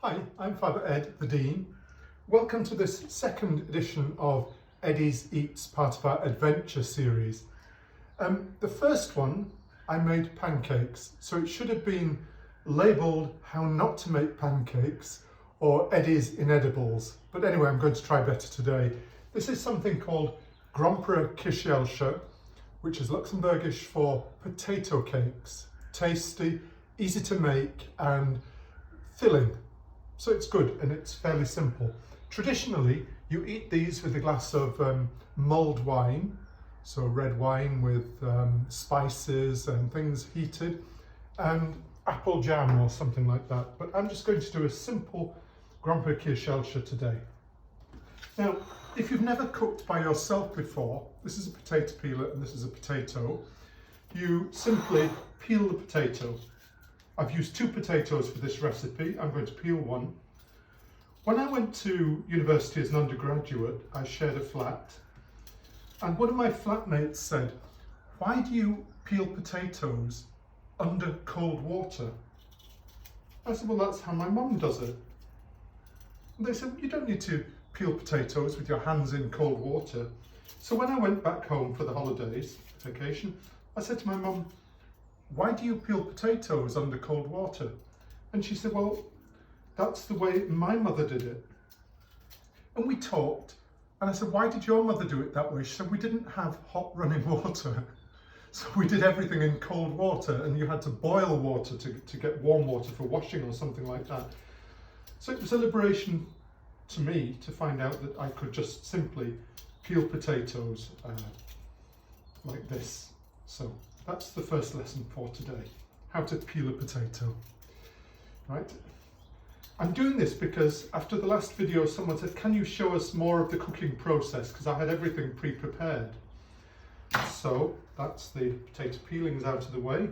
Hi, I'm Father Ed, the Dean. Welcome to this second edition of Eddie's Eats, part of our adventure series. The first one, I made pancakes, so it should have been labelled How Not to Make Pancakes or Eddie's Inedibles. But anyway, I'm going to try better today. This is something called Gromperekichelcher, which is Luxembourgish for potato cakes. Tasty, easy to make and filling. So it's good and it's fairly simple. Traditionally, you eat these with a glass of mulled wine, so red wine with spices and things heated, and apple jam or something like that. But I'm just going to do a simple Gromperekichelcher today. Now, if you've never cooked by yourself before, this is a potato peeler and this is a potato. You simply peel the potato. I've used 2 potatoes for this recipe. I'm going to peel one. When I went to university as an undergraduate, I shared a flat, and one of my flatmates said, "Why do you peel potatoes under cold water?" I said, "Well, that's how my mum does it." And they said, "You don't need to peel potatoes with your hands in cold water." So when I went back home for the holidays, vacation, I said to my mum, "Why do you peel potatoes under cold water?" And she said, "Well, that's the way my mother did it." And we talked, and I said, "Why did your mother do it that way?" She said, "We didn't have hot running water. So we did everything in cold water, and you had to boil water to get warm water for washing or something like that." So it was a liberation to me to find out that I could just simply peel potatoes like this. So that's the first lesson for today, how to peel a potato, right? I'm doing this because after the last video, someone said, "Can you show us more of the cooking process?" Because I had everything pre-prepared. So that's the potato peelings out of the way.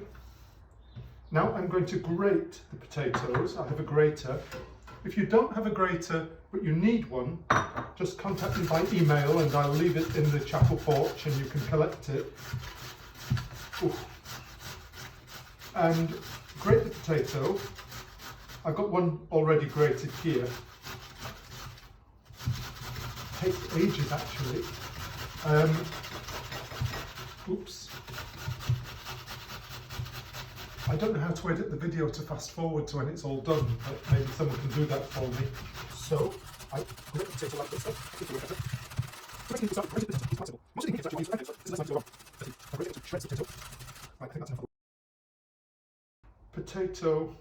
Now I'm going to grate the potatoes. I have a grater. If you don't have a grater, but you need one, just contact me by email and I'll leave it in the chapel porch and you can collect it. Ooh. And grate the potato. I've got one already grated here. Takes ages actually. Oops. I don't know how to edit the video to fast forward to when it's all done, but maybe someone can do that for me. So I grate the potato like this. Potato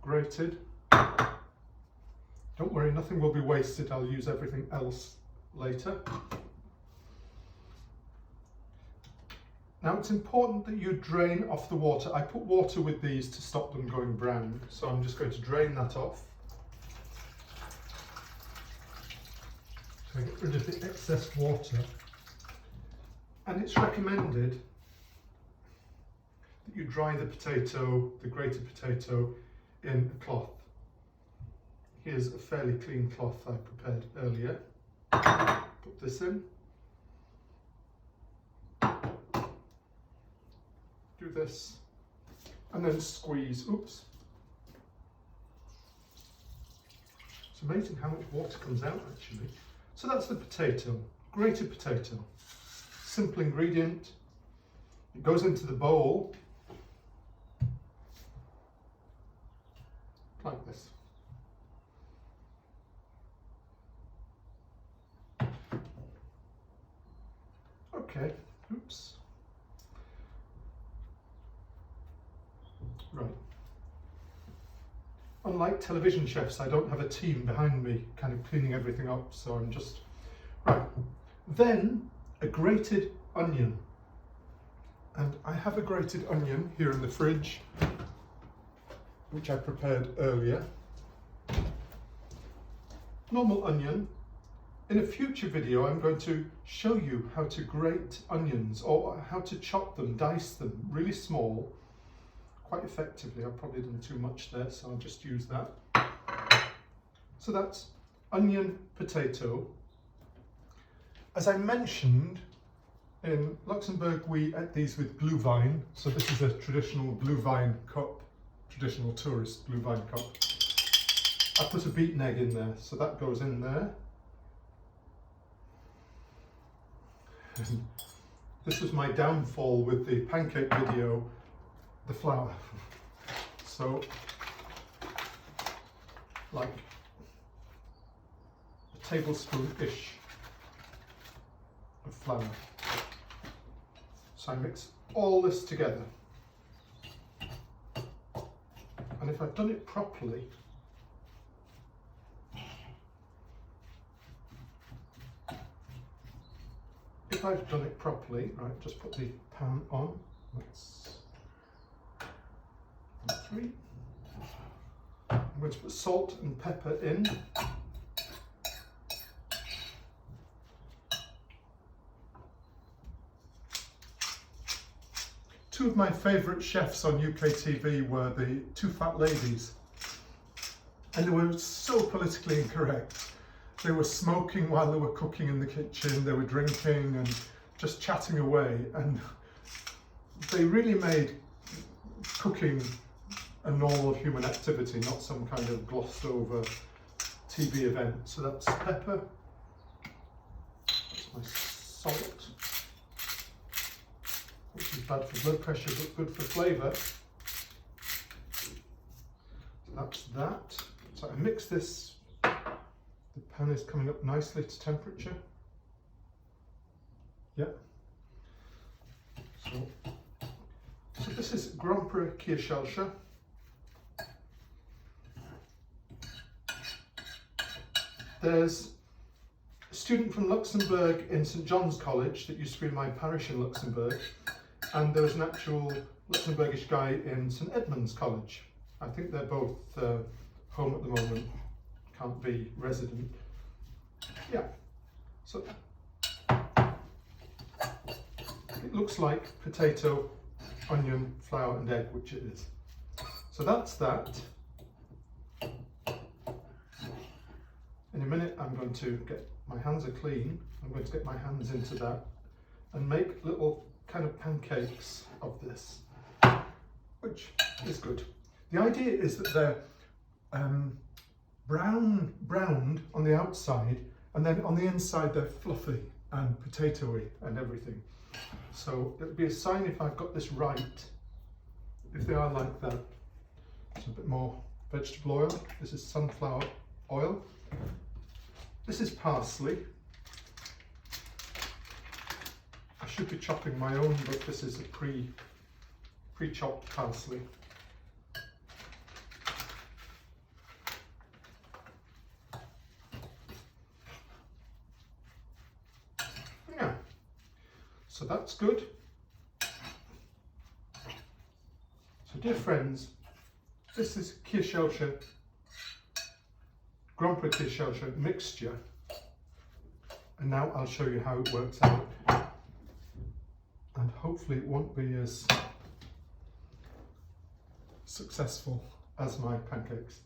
grated. Don't worry, nothing will be wasted. I'll use everything else later. Now it's important that you drain off the water. I put water with these to stop them going brown, so I'm just going to drain that off. So I get rid of the excess water. And it's recommended that you dry the potato, the grated potato, in a cloth. Here's a fairly clean cloth I prepared earlier. Put this in. Do this. And then squeeze. Oops. It's amazing how much water comes out actually. So that's the potato, grated potato. Simple ingredient. It goes into the bowl like this. Okay, oops. Right. Unlike television chefs, I don't have a team behind me kind of cleaning everything up, so I'm just... Right. Then a grated onion. And I have a grated onion here in the fridge, which I prepared earlier. Normal onion. In a future video, I'm going to show you how to grate onions or how to chop them, dice them really small, quite effectively. I've probably done too much there, so I'll just use that. So that's onion, potato. As I mentioned, in Luxembourg we ate these with blue vine, so this is a traditional blue vine cup. traditional tourist blue vine cock. I put a beaten egg in there, so that goes in there. And this was my downfall with the pancake video, the flour. So, like a tablespoon-ish of flour. So I mix all this together. And if I've done it properly, right, just put the pan on. That's 3. I'm going to put salt and pepper in. Two of my favourite chefs on UK TV were the two fat ladies, and they were so politically incorrect. They were smoking while they were cooking in the kitchen, they were drinking and just chatting away, and they really made cooking a normal human activity, not some kind of glossed over TV event. So that's pepper, that's my salt, which is bad for blood pressure but good for flavour. So that's that. So I mix this, the pan is coming up nicely to temperature. Yeah. So this is Gromperekichelcher. There's a student from Luxembourg in St John's College that used to be in my parish in Luxembourg, and there was an actual Luxembourgish guy in St Edmund's College. I think they're both home at the moment, can't be resident. Yeah, so it looks like potato, onion, flour and egg, which it is. So that's that. In a minute I'm going to get, my hands are clean, I'm going to get my hands into that and make little kind of pancakes of this, which is good. The idea is that they're browned on the outside, and then on the inside they're fluffy and potatoey and everything. So it'll be a sign if I've got this right, if they are like that. So a bit more vegetable oil. This is sunflower oil. This is parsley. I should be chopping my own, but this is a pre-chopped parsley. Yeah, so that's good. So dear friends, this is Kirschelcher, Gromperekichelcher mixture, and now I'll show you how it works out, and hopefully it won't be as successful as my pancakes.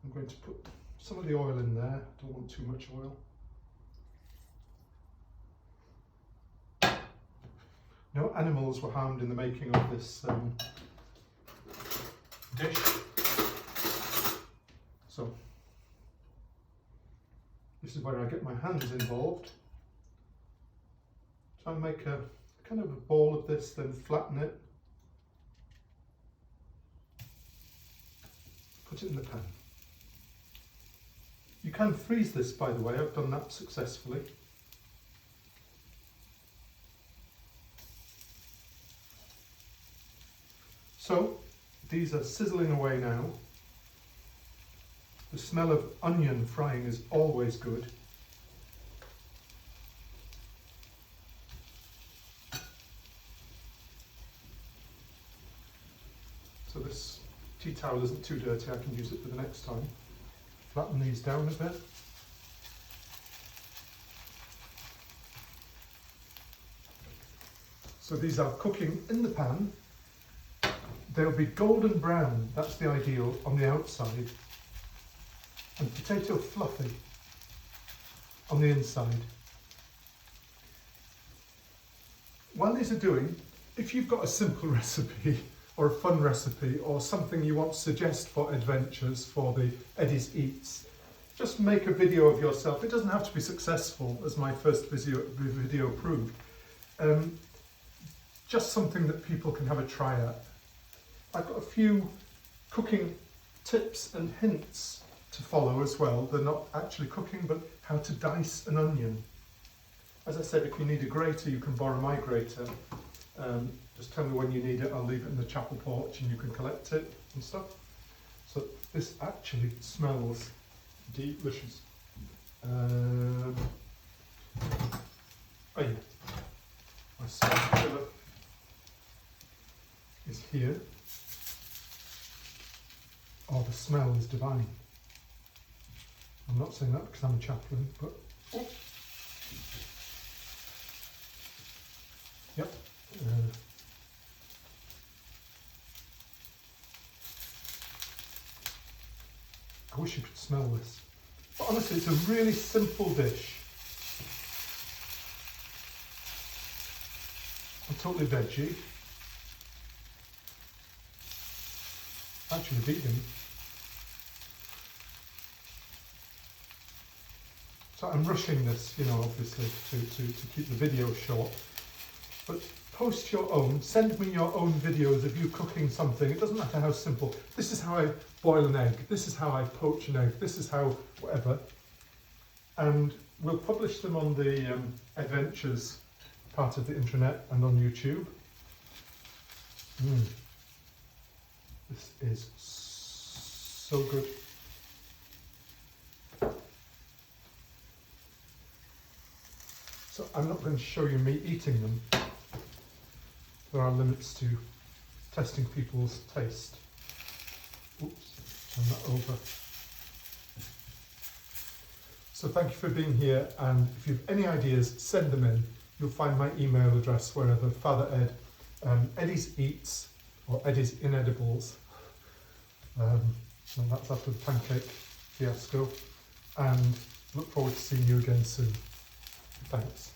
I'm going to put some of the oil in there, don't want too much oil. No animals were harmed in the making of this dish. So this is where I get my hands involved. Try and make a kind of a ball of this, then flatten it. Put it in the pan. You can freeze this, by the way, I've done that successfully. So these are sizzling away now. The smell of onion frying is always good. So this tea towel isn't too dirty, I can use it for the next time. Flatten these down a bit. So these are cooking in the pan. They'll be golden brown, that's the ideal, on the outside, and potato fluffy on the inside. While these are doing, if you've got a simple recipe or a fun recipe or something you want to suggest for adventures for the Eddie's Eats, just make a video of yourself. It doesn't have to be successful, as my first video proved. Just something that people can have a try at. I've got a few cooking tips and hints to follow as well. They're not actually cooking, but how to dice an onion. As I said, if you need a grater, you can borrow my grater. Just tell me when you need it, I'll leave it in the chapel porch and you can collect it and stuff. So this actually smells delicious. Oh yeah, my spatula is here. Oh, the smell is divine. I'm not saying that because I'm a chaplain, but oh. Yep. I wish you could smell this. But honestly, it's a really simple dish. I'm totally veggie. Actually vegan. So I'm rushing this, you know, obviously to keep the video short. But post your own, send me your own videos of you cooking something. It doesn't matter how simple. This is how I boil an egg. This is how I poach an egg. This is how whatever. And we'll publish them on the adventures part of the intranet and on YouTube. This is so good. So I'm not going to show you me eating them. There are limits to testing people's taste. Oops, turn that over. So thank you for being here, and if you have any ideas, send them in. You'll find my email address wherever, Father Ed, Eddie's Eats, or Eddie's Inedibles. And that's after the pancake fiasco. And look forward to seeing you again soon. Thanks.